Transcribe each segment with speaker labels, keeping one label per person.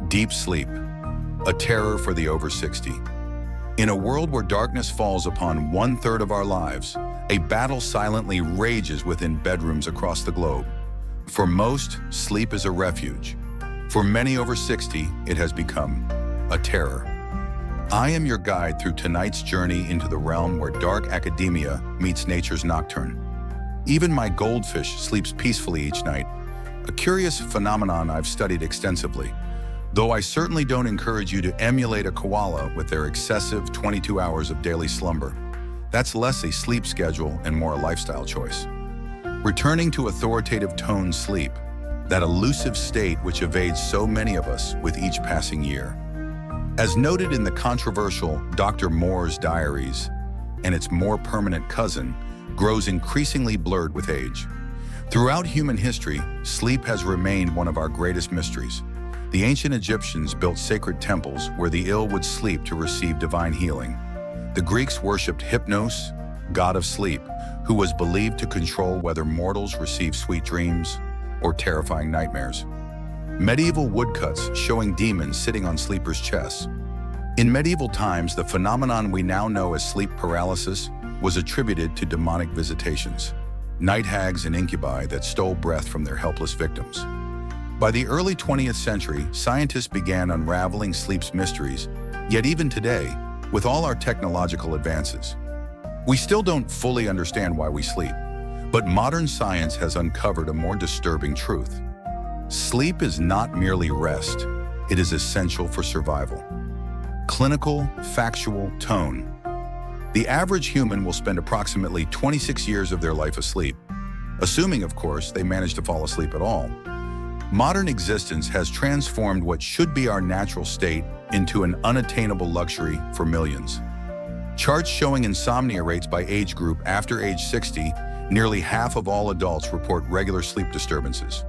Speaker 1: Deep sleep, a terror for the over 60. In a world where darkness falls upon 1/3 of our lives, a battle silently rages within bedrooms across the globe. For most, sleep is a refuge. For many over 60, it has become a terror. I am your guide through tonight's journey into the realm where dark academia meets nature's nocturne. Even my goldfish sleeps peacefully each night, a curious phenomenon I've studied extensively, though I certainly don't encourage you to emulate a koala with their excessive 22 hours of daily slumber. That's less a sleep schedule and more a lifestyle choice. Returning to authoritative toned sleep, that elusive state which evades so many of us with each passing year. As noted in the controversial Dr. Mor's Diaries, and its more permanent cousin grows increasingly blurred with age. Throughout human history, sleep has remained one of our greatest mysteries. The ancient Egyptians built sacred temples where the ill would sleep to receive divine healing. The Greeks worshipped Hypnos, god of sleep, who was believed to control whether mortals receive sweet dreams or terrifying nightmares. Medieval woodcuts showing demons sitting on sleepers' chests. In medieval times, the phenomenon we now know as sleep paralysis was attributed to demonic visitations, night hags and incubi that stole breath from their helpless victims. By the early 20th century, scientists began unraveling sleep's mysteries, yet even today, with all our technological advances, we still don't fully understand why we sleep. But modern science has uncovered a more disturbing truth. Sleep is not merely rest, it is essential for survival. Clinical, factual, tone. The average human will spend approximately 26 years of their life asleep, assuming, of course, they manage to fall asleep at all. Modern existence has transformed what should be our natural state into an unattainable luxury for millions. Charts showing insomnia rates by age group after age 60, nearly half of all adults report regular sleep disturbances.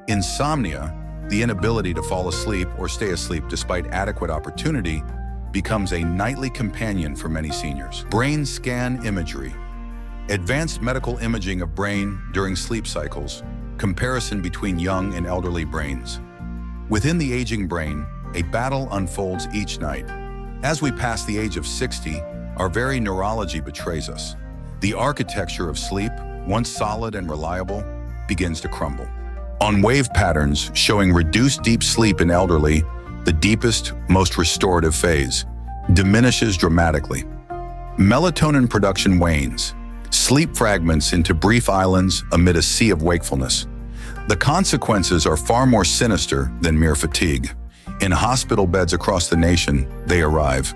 Speaker 1: Insomnia, the inability to fall asleep or stay asleep despite adequate opportunity, becomes a nightly companion for many seniors. Brain scan imagery. Advanced medical imaging of brain during sleep cycles, comparison between young and elderly brains. Within the aging brain, a battle unfolds each night. As we pass the age of 60, our very neurology betrays us. The architecture of sleep, once solid and reliable, begins to crumble. On wave patterns showing reduced deep sleep in elderly, the deepest, most restorative phase, diminishes dramatically. Melatonin production wanes, sleep fragments into brief islands amid a sea of wakefulness. The consequences are far more sinister than mere fatigue. In hospital beds across the nation, they arrive,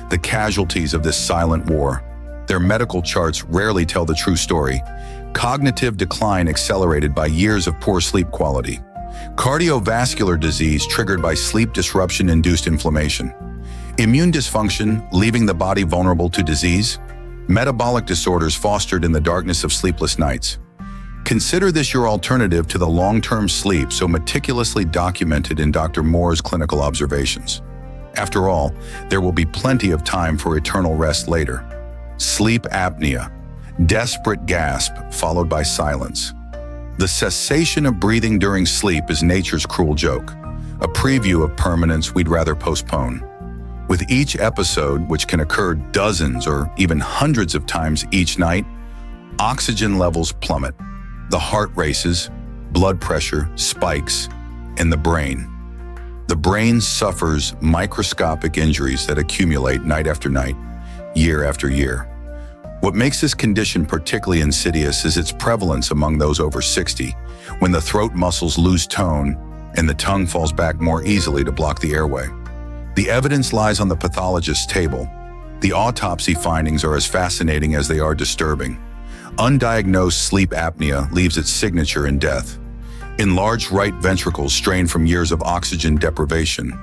Speaker 1: the casualties of this silent war. Their medical charts rarely tell the true story. Cognitive decline accelerated by years of poor sleep quality. Cardiovascular disease triggered by sleep disruption-induced inflammation. Immune dysfunction, leaving the body vulnerable to disease. Metabolic disorders fostered in the darkness of sleepless nights. Consider this your alternative to the long-term sleep so meticulously documented in Dr. Mor's clinical observations. After all, there will be plenty of time for eternal rest later. Sleep apnea. Desperate gasp followed by silence. The cessation of breathing during sleep is nature's cruel joke, a preview of permanence we'd rather postpone. With each episode, which can occur dozens or even hundreds of times each night, oxygen levels plummet. The heart races, blood pressure spikes, and the brain suffers microscopic injuries that accumulate night after night, year after year. What makes this condition particularly insidious is its prevalence among those over 60, when the throat muscles lose tone and the tongue falls back more easily to block the airway. The evidence lies on the pathologist's table. The autopsy findings are as fascinating as they are disturbing. Undiagnosed sleep apnea leaves its signature in death. Enlarged right ventricles strained from years of oxygen deprivation.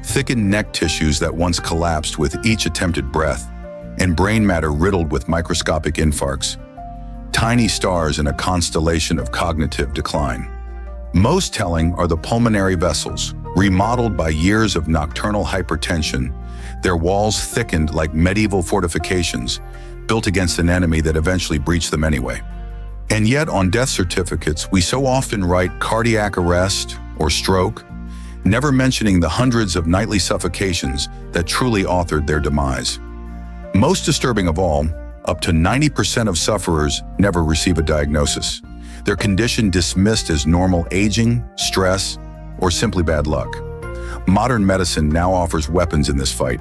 Speaker 1: Thickened neck tissues that once collapsed with each attempted breath, and brain matter riddled with microscopic infarcts. Tiny stars in a constellation of cognitive decline. Most telling are the pulmonary vessels, remodeled by years of nocturnal hypertension, their walls thickened like medieval fortifications, built against an enemy that eventually breached them anyway. And yet, on death certificates, we so often write cardiac arrest or stroke. never mentioning the hundreds of nightly suffocations that truly authored their demise. Most disturbing of all, up to 90% of sufferers never receive a diagnosis. Their condition dismissed as normal aging, stress, or simply bad luck. Modern medicine now offers weapons in this fight,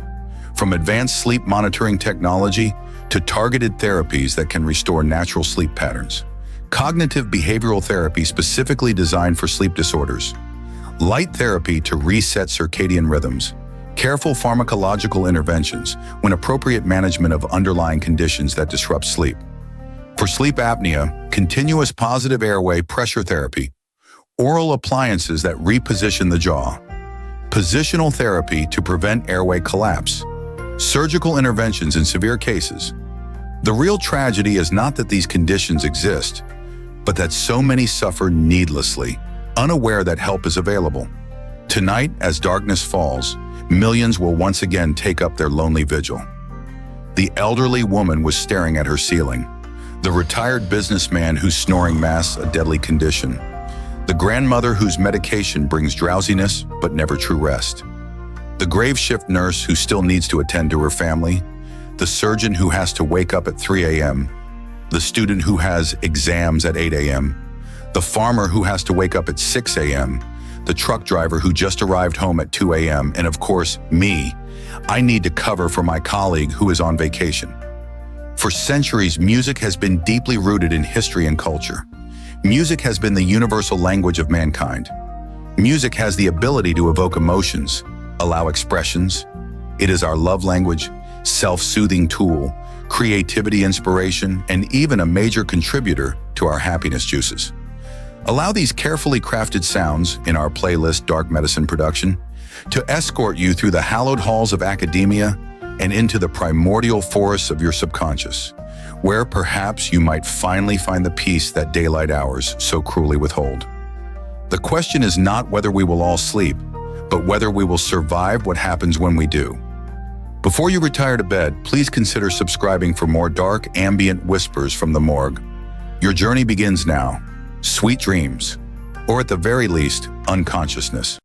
Speaker 1: from advanced sleep monitoring technology to targeted therapies that can restore natural sleep patterns. Cognitive behavioral therapy specifically designed for sleep disorders. Light therapy to reset circadian rhythms. Careful pharmacological interventions when appropriate management of underlying conditions that disrupt sleep. For sleep apnea, continuous positive airway pressure therapy. Oral appliances that reposition the jaw. Positional therapy to prevent airway collapse. Surgical interventions in severe cases. The real tragedy is not that these conditions exist, but that so many suffer needlessly, unaware that help is available. Tonight, as darkness falls, millions will once again take up their lonely vigil. The elderly woman was staring at her ceiling. The retired businessman whose snoring masks a deadly condition. The grandmother whose medication brings drowsiness but never true rest. The grave shift nurse who still needs to attend to her family. The surgeon who has to wake up at 3 a.m. The student who has exams at 8 a.m. The farmer who has to wake up at 6 a.m. The truck driver who just arrived home at 2 a.m., and of course, me. I need to cover for my colleague who is on vacation. For centuries, music has been deeply rooted in history and culture. Music has been the universal language of mankind. Music has the ability to evoke emotions, allow expressions. It is our love language, self-soothing tool, creativity inspiration, and even a major contributor to our happiness juices. Allow these carefully crafted sounds in our playlist Dark Medicine Production to escort you through the hallowed halls of academia and into the primordial forests of your subconscious, where perhaps you might finally find the peace that daylight hours so cruelly withhold. The question is not whether we will all sleep, but whether we will survive what happens when we do. Before you retire to bed, please consider subscribing for more dark, ambient whispers from the morgue. Your journey begins now. Sweet dreams, or at the very least, unconsciousness.